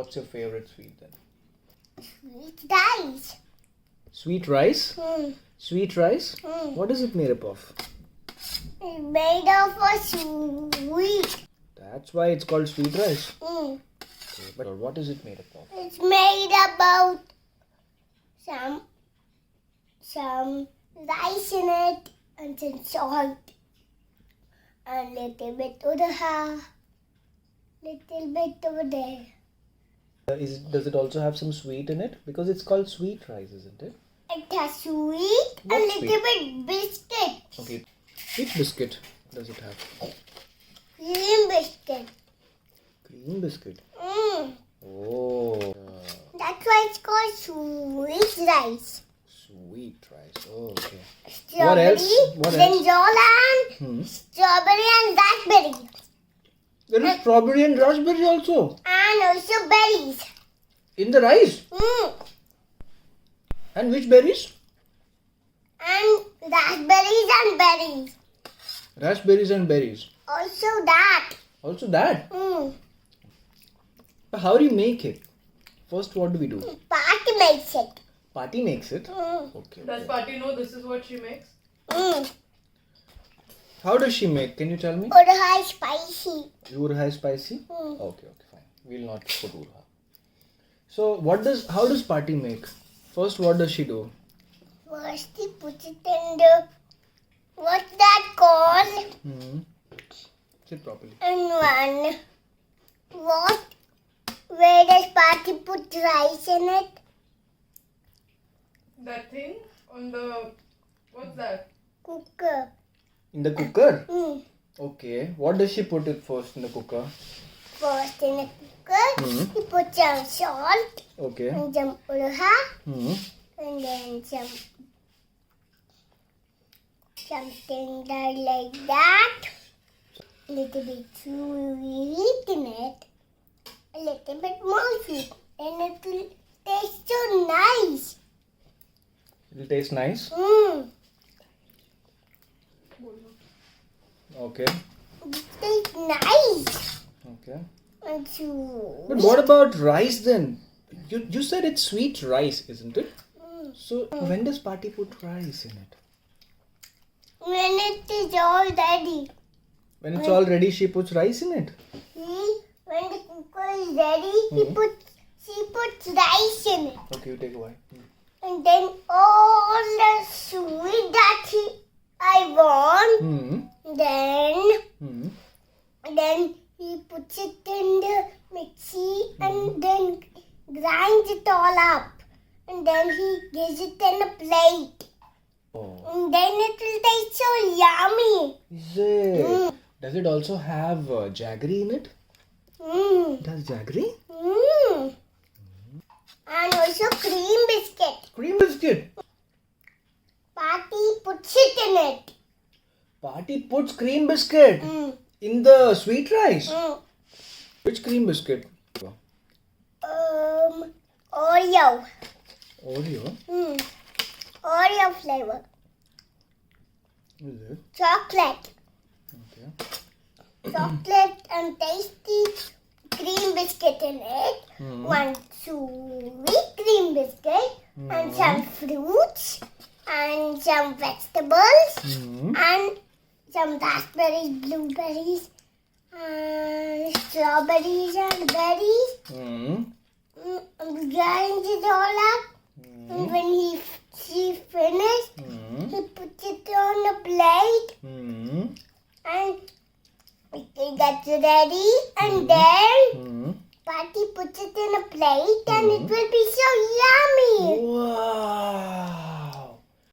what's your favorite sweet then? Sweet rice. Sweet rice? Hmm. Sweet rice? Hmm. What is it made up of? It's made of a sweet. That's why it's called sweet rice. Hmm. Okay, but what is it made up of? It's made about some rice in it and some salt and little bit over here, little bit over there. Does it also have some sweet in it? Because it's called sweet rice, isn't it? It has sweet and What little bit biscuit. Okay. Which biscuit does it have? Cream biscuit. Cream biscuit. Mm. Oh. That's why it's called sweet rice. Sweet rice. Oh, okay. Strawberry, What else? brinjal and strawberry and raspberry. There is strawberry and raspberry also. And also berries. In the rice? Mm. And which berries? And raspberries and berries. Raspberries and berries. Also that. Also that. Mm. How do you make it? First, what do we do? Paati makes it. Paati makes it. Mm. Okay. Does Paati know this is what she makes? Mm. How does she make? Can you tell me? Urha is spicy. Urha is spicy? Mm. Okay, fine. We'll not put urha. So, how does Paati make? First, what does she do? First he puts it in the, what's that called? Sit properly. And where does Paati put rice in it? That thing on the, what's that? Cooker. In the cooker? Mm. Okay. What does she put it first in the cooker? First in the cooker, he puts some salt Okay. and some urha and then something like that. A little bit sweet in it. A little bit more sweet. And it will taste so nice. It'll taste nice. Mm. Okay. It tastes nice. Okay. And sweet. But what about rice then? You said it's sweet rice, isn't it? So when does Paati put rice in it? When it is all ready. When it's all ready, she puts rice in it. See, when the cooker is ready, she puts rice in it. Okay, you take a bite. And then all the sweet that I want, then he puts it in the mixie and then grinds it all up. And then he gives it in a plate. Oh. And then it will taste so yummy. Is it? Does it also have jaggery in it? Does jaggery? And also cream biscuit. Cream biscuit. Paati puts it in it. Paati puts cream biscuit in the sweet rice. Which cream biscuit? Oreo. Oreo. Oreo flavor. Is it? Chocolate. Okay. Chocolate and tasty cream biscuit in it. One sweet cream biscuit and some fruits and some vegetables and some raspberries, blueberries and strawberries and berries. And grinds it all up. And when she finished, he puts it on a plate and it gets ready. And then Paati puts it in a plate and it will be so yummy. Wow.